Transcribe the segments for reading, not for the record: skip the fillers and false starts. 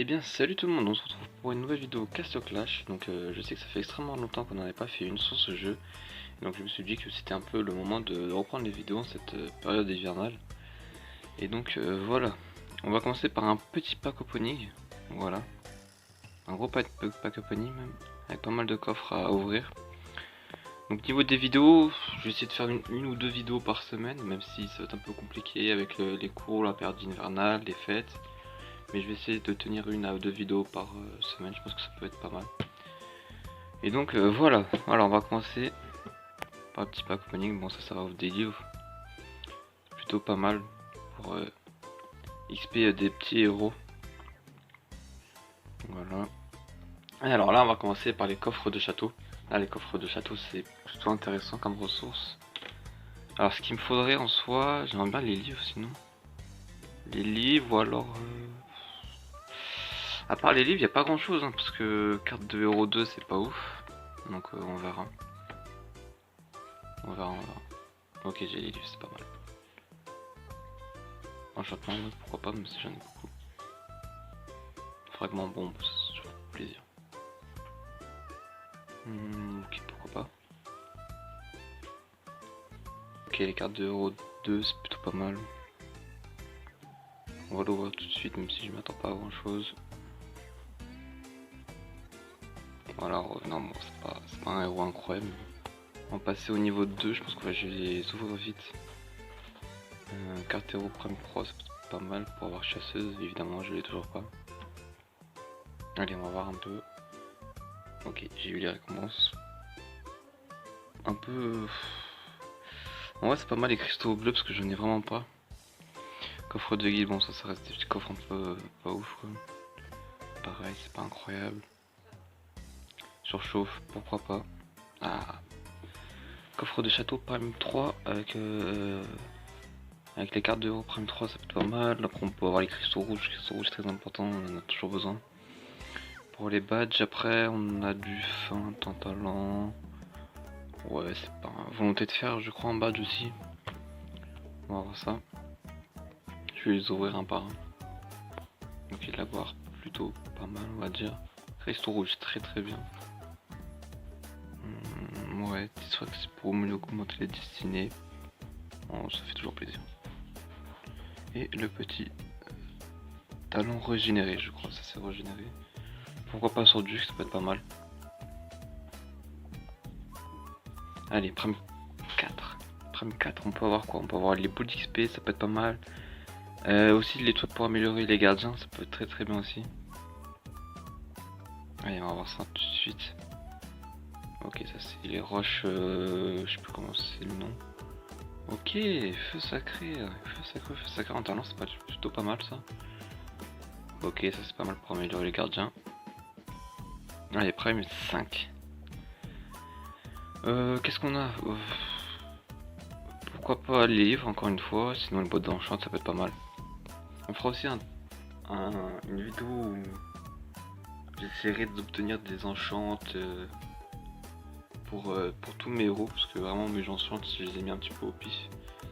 Eh bien salut tout le monde, on se retrouve pour une nouvelle vidéo Castle Clash. Donc je sais que ça fait extrêmement longtemps qu'on n'en avait pas fait une sur ce jeu. Donc je me suis dit que c'était un peu le moment de reprendre les vidéos en cette période hivernale. Et donc voilà, on va commencer par un petit pack opening. Voilà, un gros pack opening même, avec pas mal de coffres à ouvrir. Donc niveau des vidéos, je vais essayer de faire une ou deux vidéos par semaine, même si ça va être un peu compliqué avec les cours, la période hivernale, les fêtes. Mais je vais essayer de tenir une à deux vidéos par semaine, je pense que ça peut être pas mal. Et donc voilà, alors on va commencer par le petit pack opening. Bon, ça va ouvrir des livres, plutôt pas mal pour XP des petits héros. Voilà. Et alors là on va commencer par les coffres de château. Là les coffres de château c'est plutôt intéressant comme ressource. Alors ce qu'il me faudrait en soi, j'aimerais bien les livres sinon. Les livres ou alors... À part les livres, il n'y a pas grand chose, hein, parce que carte de héros 2 c'est pas ouf. Donc on verra. On verra, on verra. Ok, j'ai les livres, c'est pas mal. Enchantement, pourquoi pas, même si j'en ai beaucoup. Fragment bombe, c'est toujours plaisir. Ok, pourquoi pas. Ok, les cartes de héros 2 c'est plutôt pas mal. On va l'ouvrir tout de suite, même si je m'attends pas à grand chose. Voilà, non, bon, c'est pas un héros incroyable. On va passer au niveau 2, je pense que je vais les ouvrir vite. Carte héros prime 3, c'est pas mal pour avoir chasseuse, évidemment, je l'ai toujours pas. Allez, on va voir un peu. Ok, j'ai eu les récompenses. Un peu... En vrai, c'est pas mal les cristaux bleus parce que je n'ai vraiment pas. Coffre de guide, bon, ça reste des petits coffres un peu pas ouf quoi. Pareil, c'est pas incroyable. Surchauffe, pourquoi pas. Ah, coffre de château Prime 3 avec les cartes de héros Prime 3, ça peut être pas mal. Après, on peut avoir les cristaux rouges très important, on en a toujours besoin. Pour les badges, après, on a du feinte en talent. Ouais, c'est pas volonté de faire, je crois, en badge aussi. On va voir ça. Je vais les ouvrir un par un. Donc il l'avoir plutôt pas mal, on va dire. Cristaux rouge, très bien. Ouais, c'est vrai que c'est pour mieux augmenter les destinées. Bon, ça fait toujours plaisir. Et le petit talent régénéré, je crois, ça c'est régénéré. Pourquoi pas sur Duke, ça peut être pas mal. Allez, Prime 4. Prime 4, on peut avoir quoi? On peut avoir les boules d'XP, ça peut être pas mal. Aussi les toits pour améliorer les gardiens, ça peut être très bien aussi. Allez, on va voir ça tout de suite. Ok, ça c'est les roches, je sais plus comment c'est le nom. Ok, feu sacré en talent, c'est plutôt pas mal ça. Ok, ça c'est pas mal pour améliorer les gardiens. Allez, Prime 5. Qu'est-ce qu'on a? Pourquoi pas les livres encore une fois, sinon le boîte d'enchant ça peut être pas mal. On fera aussi une vidéo où j'essaierai d'obtenir des enchantes pour tous mes héros, parce que vraiment mes enchantes je les ai mis un petit peu au pif.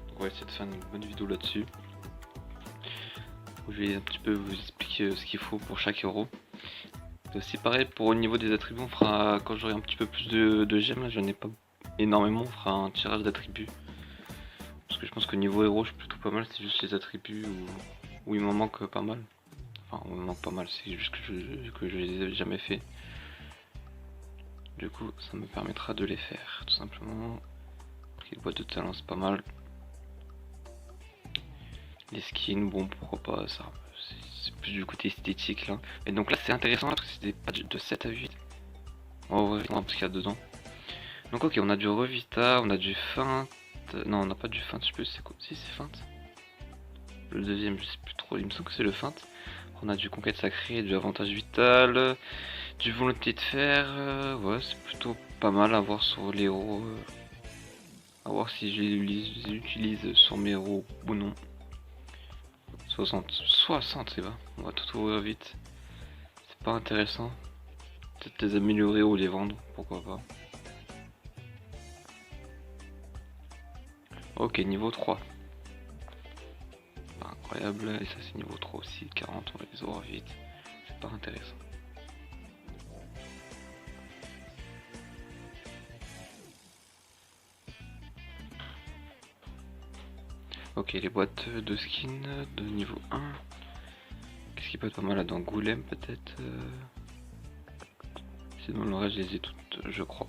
Donc on va essayer de faire une bonne vidéo là-dessus. Où je vais un petit peu vous expliquer ce qu'il faut pour chaque héros. C'est aussi pareil pour au niveau des attributs, on fera quand j'aurai un petit peu plus de gemmes, j'en ai pas énormément, on fera un tirage d'attributs. Parce que je pense que niveau héros je suis plutôt pas mal, c'est juste les attributs où il m'en manque pas mal. Enfin, il m'en manque pas mal, c'est juste que je les ai jamais fait. Du coup, ça me permettra de les faire, tout simplement. Les boîtes de talent, c'est pas mal. Les skins, bon, pourquoi pas, ça. C'est plus du côté esthétique là. Et donc là, c'est intéressant parce que c'est des patchs de 7 à 8. On va ouvrir parce qu'il y a dedans. Donc, ok, on a du Revita, on a du feinte. Non, on n'a pas du feinte, je sais plus, c'est quoi? Si, c'est feinte. Le deuxième, je sais plus trop, il me semble que c'est le feinte. On a du conquête sacrée, du avantage vital, du volonté de fer. Ouais, c'est plutôt pas mal à voir sur les héros. À voir si je les utilise sur mes héros ou non. 60 c'est bas. On va tout ouvrir vite. C'est pas intéressant. Peut-être les améliorer ou les vendre, pourquoi pas. Ok, niveau 3. Pas incroyable. Et ça c'est niveau 3 aussi. 40, on va les ouvrir vite. c'est pas intéressant. Ok, les boîtes de skins de niveau 1. Qu'est-ce qui peut être pas mal là d'Angoulême peut-être Sinon le reste je les ai toutes, je crois.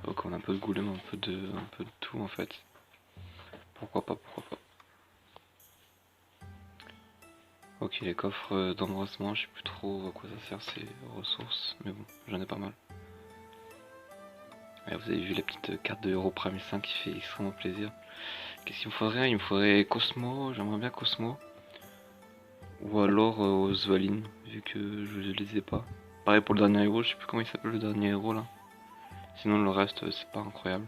Donc on a un peu de Goulême, un peu de tout en fait. Pourquoi pas, pourquoi pas. Ok, les coffres d'embrassement, je sais plus trop à quoi ça sert ces ressources, mais bon, j'en ai pas mal. Ouais, vous avez vu la petite carte de Euro Prime 5 qui fait extrêmement plaisir. Qu'est-ce qu'il me faudrait? Il me faudrait Cosmo, j'aimerais bien Cosmo. Ou alors Osvalin, vu que je les ai pas. Pareil pour le dernier héros, je sais plus comment il s'appelle le dernier héros là. Sinon le reste c'est pas incroyable.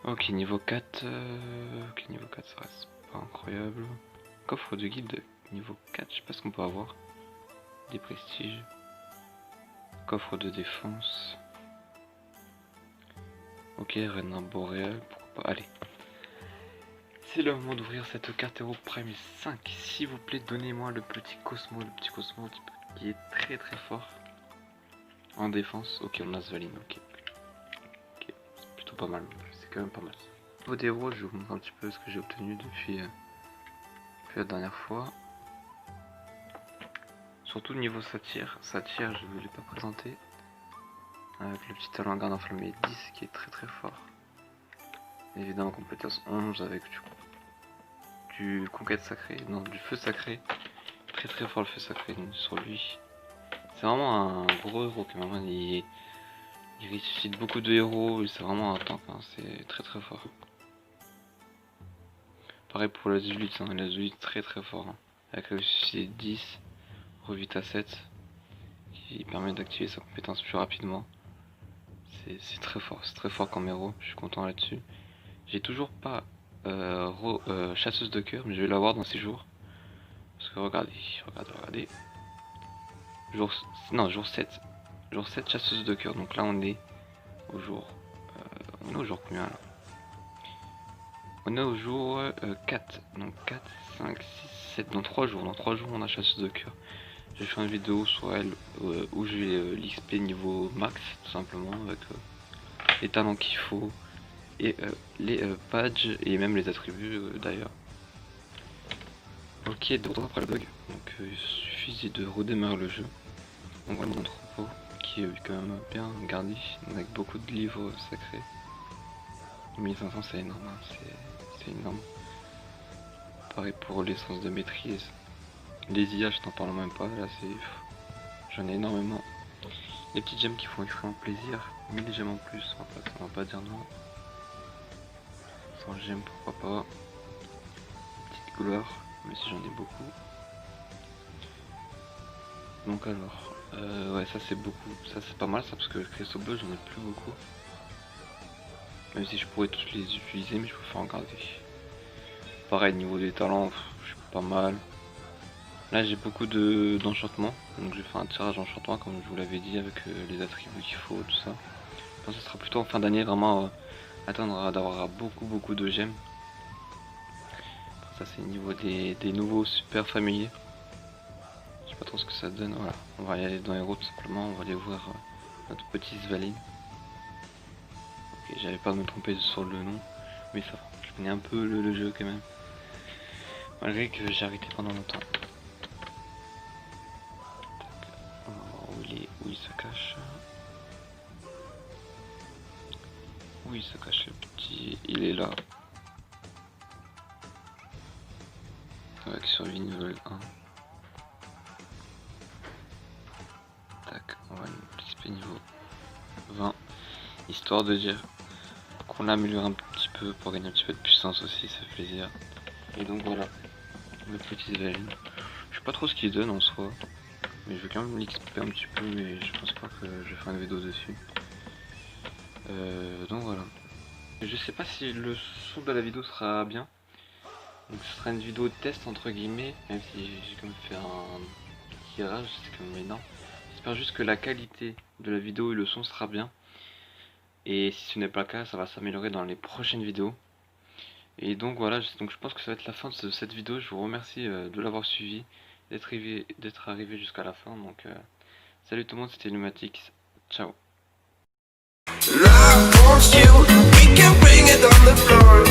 Ok, niveau 4, ok, niveau 4 ça reste pas incroyable. Coffre de guilde niveau 4, je sais pas ce qu'on peut avoir. Des prestiges. Coffre de défense. Ok, Renin Boréal, pourquoi pas. Allez. C'est le moment d'ouvrir cette carte Hero Prime 5. S'il vous plaît, donnez-moi le petit Cosmo qui est très très fort. En défense, ok, on a Svalin, ok. Ok, c'est plutôt pas mal, c'est quand même pas mal. Au niveau des héros, je vais vous montrer un petit peu ce que j'ai obtenu depuis la dernière fois. Surtout niveau satire, je ne l'ai pas présenté. Avec le petit talent garde enflammé 10 qui est très très fort. Évidemment compétence 11 avec du conquête sacrée, non du feu sacré. Très très fort le feu sacré sur lui. C'est vraiment un gros héros quand même, il ressuscite beaucoup de héros, c'est vraiment un tank, hein. C'est très très fort. Pareil pour la 18, hein. La 18 très très fort, hein. Avec le ressuscité 10, revite à 7, qui permet d'activer sa compétence plus rapidement. C'est très fort, c'est très fort comme héros, je suis content là-dessus. J'ai toujours pas chasseuse de cœur, mais je vais l'avoir dans ces jours. Parce que regardez. Jour 7. Jour 7 chasseuse de cœur, donc là on est au jour... on est au jour combien là? On est au jour 4. Donc 4, 5, 6, 7. Dans 3 jours. Dans 3 jours on a chasseuse de cœur. J'ai fait une vidéo sur elle où j'ai l'XP niveau max, tout simplement, avec les talents qu'il faut. Et les badges et même les attributs d'ailleurs. Ok, de retour après le bug. Donc il suffisait de redémarrer le jeu. On voit mon troupeau qui est quand même bien garni, avec beaucoup de livres sacrés. 1500 c'est énorme, hein. C'est énorme. Pareil pour l'essence de maîtrise. Les IA je t'en parle même pas, là c'est... J'en ai énormément. Les petites gemmes qui font extrêmement plaisir. 1000 gemmes en plus, on va pas dire non. 100 gemmes pourquoi pas. Petite gloire, mais si j'en ai beaucoup. Donc alors, ouais ça c'est beaucoup, ça c'est pas mal ça parce que le cristaux bleu j'en ai plus beaucoup. Même si je pourrais tous les utiliser mais je préfère en garder. Pareil niveau des talents, je suis pas mal. Là j'ai beaucoup d'enchantements, donc je vais faire un tirage d'enchantement comme je vous l'avais dit avec les attributs qu'il faut, tout ça. Je pense que ce sera plutôt en fin d'année vraiment attendre d'avoir beaucoup de gemmes. Ça c'est niveau des nouveaux super familiers. Je sais pas trop ce que ça donne, voilà. On va y aller dans les routes tout simplement, on va aller voir notre petit Svalin. Ok, j'avais pas à me tromper sur le nom, mais ça va, je connais un peu le jeu quand même. Malgré que j'ai arrêté pendant longtemps. Où il se cache? Où il se cache le petit? Il est là. Avec survie niveau 1. Tac, on va le niveau 20. Histoire de dire qu'on l'améliore un petit peu pour gagner un petit peu de puissance aussi, ça fait plaisir. Et donc voilà, le petit Svalin. Je sais pas trop ce qu'il donne en soi. Mais je vais quand même l'expliquer un petit peu, mais je pense pas que je vais faire une vidéo dessus. Donc voilà. Je sais pas si le son de la vidéo sera bien. Donc ce sera une vidéo de test entre guillemets, même si j'ai quand même fait un tirage, c'est quand même énorme. J'espère juste que la qualité de la vidéo et le son sera bien. Et si ce n'est pas le cas, ça va s'améliorer dans les prochaines vidéos. Et donc voilà, donc je pense que ça va être la fin de cette vidéo. Je vous remercie de l'avoir suivi, d'être arrivé jusqu'à la fin. Donc salut tout le monde, c'était Lumatix. Ciao. And I want you, we can bring it on the floor.